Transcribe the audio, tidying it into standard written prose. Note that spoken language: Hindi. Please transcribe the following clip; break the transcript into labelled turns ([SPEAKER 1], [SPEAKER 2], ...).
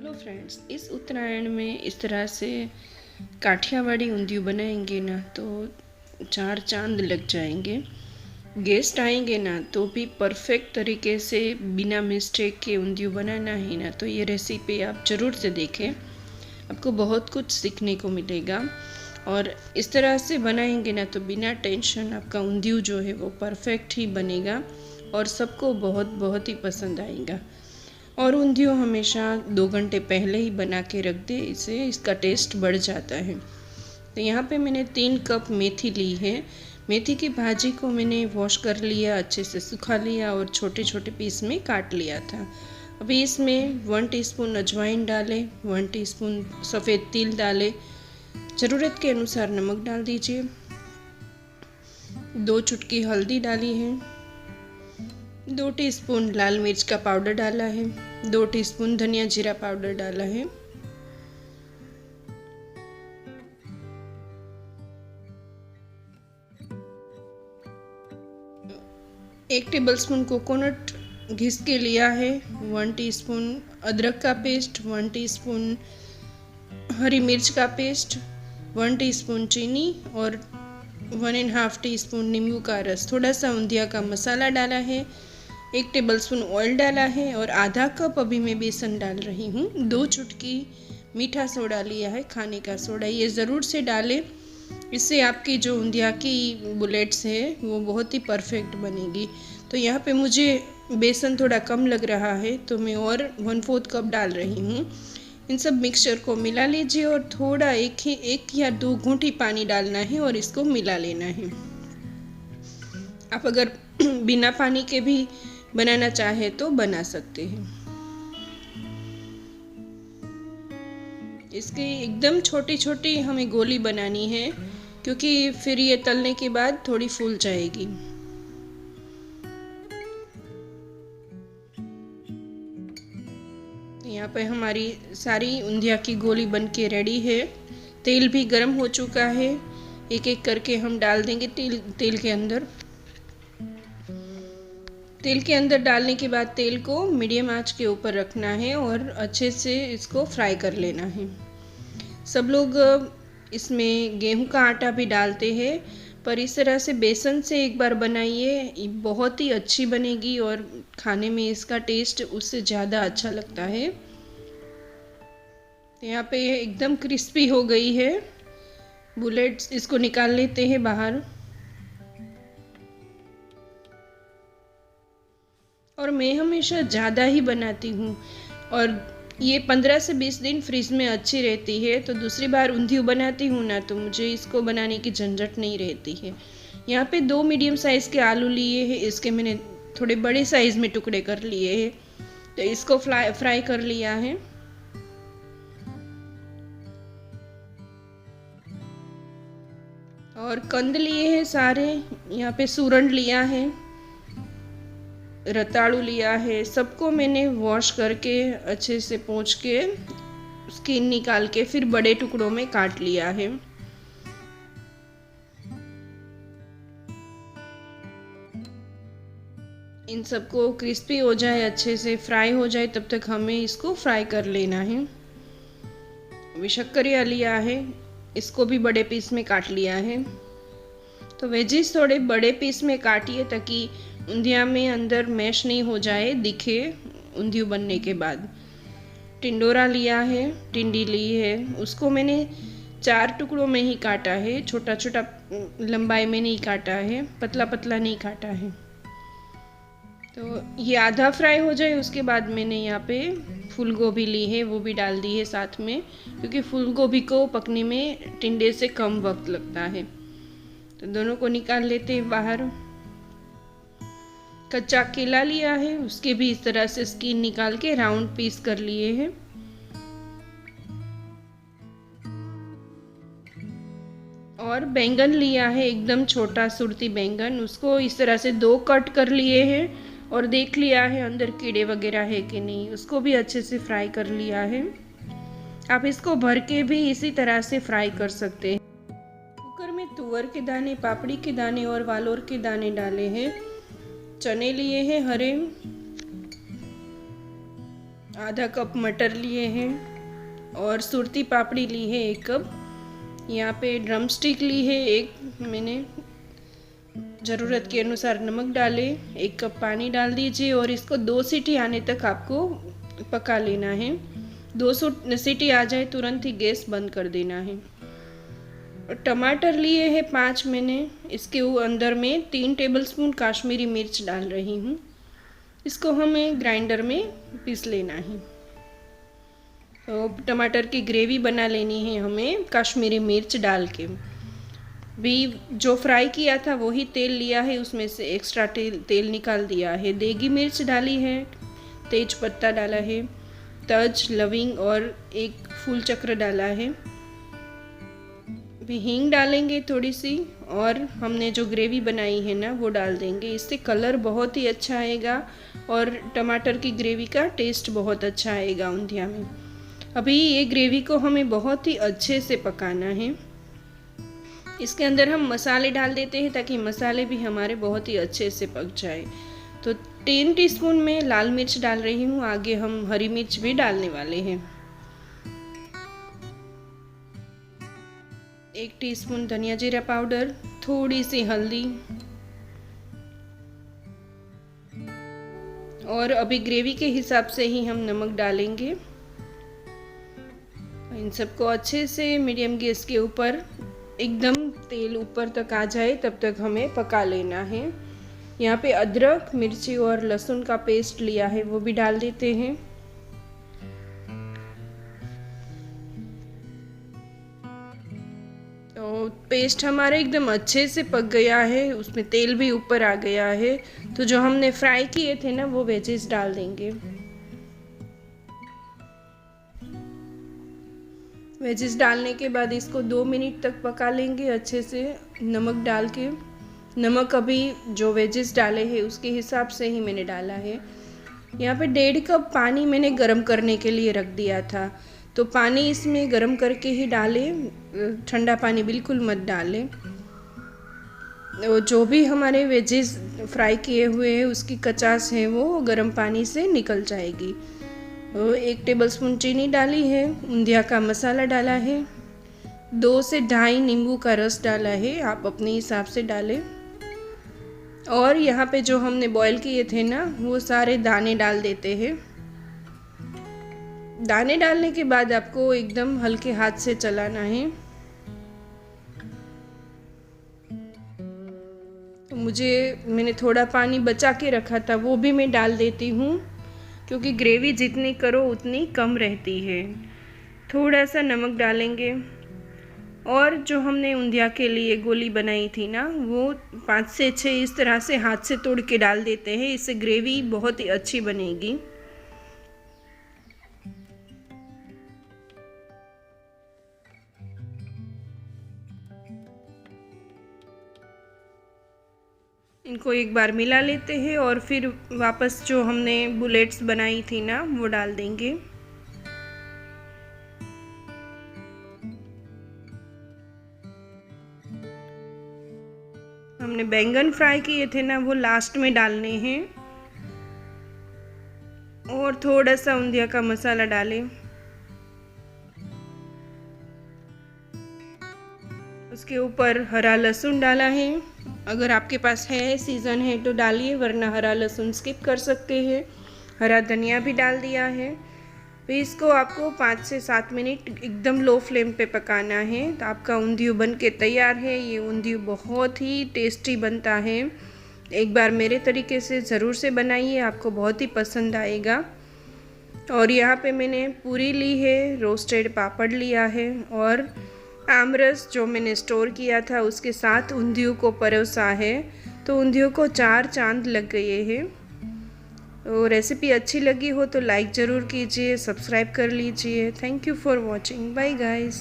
[SPEAKER 1] हेलो फ्रेंड्स, इस उत्तरायण में इस तरह से काठियावाड़ी ऊंधियू बनाएंगे ना तो चार चांद लग जाएंगे। गेस्ट आएंगे ना तो भी परफेक्ट तरीके से बिना मिस्टेक के ऊंधियू बनाना है ना, तो ये रेसिपी आप ज़रूर से देखें। आपको बहुत कुछ सीखने को मिलेगा और इस तरह से बनाएंगे ना तो बिना टेंशन आपका ऊंधियू जो है वो परफेक्ट ही बनेगा और सबको बहुत बहुत ही पसंद आएगा। और ऊंधियू हमेशा 2 घंटे पहले ही बना के रख दे, इससे इसका टेस्ट बढ़ जाता है। तो यहाँ पे मैंने 3 कप मेथी ली है। मेथी की भाजी को मैंने वॉश कर लिया, अच्छे से सुखा लिया और छोटे छोटे पीस में काट लिया था। अभी इसमें 1 टीस्पून अजवाइन डालें, 1 टीस्पून सफ़ेद तिल डालें, ज़रूरत के अनुसार नमक डाल दीजिए, 2 चुटकी हल्दी डाली है, 2 टीस्पून लाल मिर्च का पाउडर डाला है, 2 टीस्पून धनिया जीरा पाउडर डाला है, एक टेबलस्पून कोकोनट घिस के लिया है, 1 टीस्पून अदरक का पेस्ट, 1 टीस्पून हरी मिर्च का पेस्ट, 1 टीस्पून चीनी और 1.5 टीस्पून नींबू का रस, थोड़ा सा ऊंधिया का मसाला डाला है, 1 टेबलस्पून ऑयल डाला है और आधा कप अभी मैं बेसन डाल रही हूँ। 2 चुटकी मीठा सोडा लिया है, खाने का सोडा, ये ज़रूर से डालें, इससे आपकी जो ऊंधिया की बुलेट्स है वो बहुत ही परफेक्ट बनेगी। तो यहाँ पे मुझे बेसन थोड़ा कम लग रहा है तो मैं और 1/4 कप डाल रही हूँ। इन सब मिक्सचर को मिला लीजिए और थोड़ा एक या 2 घूंटी पानी डालना है और इसको मिला लेना है। आप अगर बिना पानी के भी बनाना चाहे तो बना सकते हैं। इसकी एकदम छोटी छोटी हमें गोली बनानी है क्योंकि फिर ये तलने के बाद थोड़ी फूल जाएगी। यहाँ पे हमारी सारी ऊंधिया की गोली बन के रेडी है। तेल भी गर्म हो चुका है, एक एक करके हम डाल देंगे तेल के अंदर। तेल के अंदर डालने के बाद तेल को मीडियम आंच के ऊपर रखना है और अच्छे से इसको फ्राई कर लेना है। सब लोग इसमें गेहूं का आटा भी डालते हैं, पर इस तरह से बेसन से एक बार बनाइए, बहुत ही अच्छी बनेगी और खाने में इसका टेस्ट उससे ज़्यादा अच्छा लगता है। यहाँ पे एकदम क्रिस्पी हो गई है बुलेट्स, इसको निकाल लेते हैं बाहर। और मैं हमेशा ज़्यादा ही बनाती हूँ और ये 15 से 20 दिन फ्रिज में अच्छी रहती है। तो दूसरी बार ऊंधियू बनाती हूँ ना तो मुझे इसको बनाने की झंझट नहीं रहती है। यहाँ पे 2 मीडियम साइज़ के आलू लिए हैं, इसके मैंने थोड़े बड़े साइज़ में टुकड़े कर लिए हैं, तो इसको फ्राई कर लिया है। और कंद लिए हैं सारे, यहाँ पे सूरन लिया है, रताड़ू लिया है, सबको मैंने वॉश करके अच्छे से पोंछ के स्किन निकाल के फिर बड़े टुकड़ों में काट लिया है। इन सबको क्रिस्पी हो जाए, अच्छे से फ्राई हो जाए, तब तक हमें इसको फ्राई कर लेना है। अभी शक्करिया लिया है, इसको भी बड़े पीस में काट लिया है। तो वेजिस थोड़े बड़े पीस में काटिए ताकि ऊंधिया में अंदर मैश नहीं हो जाए, दिखे ऊंधियू बनने के बाद। टिंडोरा लिया है, टिंडी ली है, उसको मैंने 4 टुकड़ों में ही काटा है, छोटा छोटा लंबाई में नहीं काटा है, पतला पतला नहीं काटा है। तो ये आधा फ्राई हो जाए उसके बाद मैंने यहाँ पे फूल गोभी ली है, वो भी डाल दी है साथ में, क्योंकि फूल गोभी को पकने में टिंडे से कम वक्त लगता है। तो दोनों को निकाल लेते हैं बाहर। कच्चा केला लिया है, उसके भी इस तरह से स्किन निकाल के राउंड पीस कर लिए हैं। और बैंगन लिया है, एकदम छोटा सुरती बैंगन, उसको इस तरह से 2 कट कर लिए हैं और देख लिया है अंदर कीड़े वगैरह है कि नहीं, उसको भी अच्छे से फ्राई कर लिया है। आप इसको भर के भी इसी तरह से फ्राई कर सकते हैं। कुकर में तुअर के दाने, पापड़ी के दाने और वालोर के दाने डाले हैं। चने लिए हैं हरे, आधा कप मटर लिए हैं और सुरती पापड़ी ली है 1 कप। यहाँ पे ड्रम स्टिक ली है 1 मैंने। ज़रूरत के अनुसार नमक डालें, 1 कप पानी डाल दीजिए और इसको 2 सीटी आने तक आपको पका लेना है। 2 सीटी आ जाए तुरंत ही गैस बंद कर देना है। और टमाटर लिए हैं 5 मैंने। इसके अंदर में 3 टेबलस्पून काश्मीरी मिर्च डाल रही हूँ। इसको हमें ग्राइंडर में पीस लेना है। तो टमाटर की ग्रेवी बना लेनी है हमें काश्मीरी मिर्च डाल के। भी जो फ्राई किया था वही तेल लिया है, उसमें से एक्स्ट्रा तेल निकाल दिया है। देगी मिर्च डाली है, तेज पत्ता डाला है, तज, लविंग और 1 फूल चक्र डाला है। भी हींग डालेंगे थोड़ी सी और हमने जो ग्रेवी बनाई है ना वो डाल देंगे। इससे कलर बहुत ही अच्छा आएगा और टमाटर की ग्रेवी का टेस्ट बहुत अच्छा आएगा ऊंधिया में। अभी ये ग्रेवी को हमें बहुत ही अच्छे से पकाना है। इसके अंदर हम मसाले डाल देते हैं ताकि मसाले भी हमारे बहुत ही अच्छे से पक जाए। तो 3 टीस्पून में लाल मिर्च डाल रही हूँ। आगे हम हरी मिर्च भी डालने वाले हैं। 1 टीस्पून धनिया जीरा पाउडर, थोड़ी सी हल्दी और अभी ग्रेवी के हिसाब से ही हम नमक डालेंगे। इन सबको अच्छे से मीडियम गैस के ऊपर एकदम तेल ऊपर तक आ जाए तब तक हमें पका लेना है। यहाँ पे अदरक, मिर्ची और लहसुन का पेस्ट लिया है वो भी डाल देते हैं। तो पेस्ट हमारा एकदम अच्छे से पक गया है, उसमें तेल भी ऊपर आ गया है। तो जो हमने फ्राई किए थे ना वो वेजेस डाल देंगे। वेजेस डालने के बाद इसको 2 मिनट तक पका लेंगे अच्छे से नमक डाल के। नमक अभी जो वेजेस डाले हैं उसके हिसाब से ही मैंने डाला है। यहाँ पे 1.5 कप पानी मैंने गरम करने के लिए रख दिया था। तो पानी इसमें गरम करके ही डालें, ठंडा पानी बिल्कुल मत डालें। जो भी हमारे वेजेस फ्राई किए हुए हैं उसकी कचास है वो गरम पानी से निकल जाएगी। 1 टेबलस्पून चीनी डाली है, ऊंधिया का मसाला डाला है, 2 से 2.5 नींबू का रस डाला है, आप अपने हिसाब से डालें। और यहाँ पे जो हमने बॉईल किए थे ना वो सारे दाने डाल देते हैं। दाने डालने के बाद आपको एकदम हल्के हाथ से चलाना है। तो मैंने थोड़ा पानी बचा के रखा था वो भी मैं डाल देती हूँ, क्योंकि ग्रेवी जितनी करो उतनी कम रहती है। थोड़ा सा नमक डालेंगे और जो हमने ऊंधिया के लिए गोली बनाई थी ना वो 5 से 6 इस तरह से हाथ से तोड़ के डाल देते हैं। इससे ग्रेवी बहुत ही अच्छी बनेगी। इनको एक बार मिला लेते हैं और फिर वापस जो हमने बुलेट्स बनाई थी ना वो डाल देंगे। हमने बैंगन फ्राई किए थे ना वो लास्ट में डालने हैं। और थोड़ा सा ऊंधिया का मसाला डालें। उसके ऊपर हरा लहसुन डाला है। अगर आपके पास है, सीज़न है तो डालिए, वरना हरा लहसुन स्किप कर सकते हैं। हरा धनिया भी डाल दिया है। फिर इसको आपको 5 से 7 मिनट एकदम लो फ्लेम पे पकाना है। तो आपका ऊंधियू बन के तैयार है। ये ऊंधियू बहुत ही टेस्टी बनता है। एक बार मेरे तरीके से ज़रूर से बनाइए, आपको बहुत ही पसंद आएगा। और यहाँ पे मैंने पूरी ली है, रोस्टेड पापड़ लिया है और आमरस जो मैंने स्टोर किया था उसके साथ ऊंधियू को परोसा है। तो ऊंधियू को 4 चांद लग गए हैं। तो रेसिपी अच्छी लगी हो तो लाइक ज़रूर कीजिए, सब्सक्राइब कर लीजिए। Thank you for watching. Bye guys.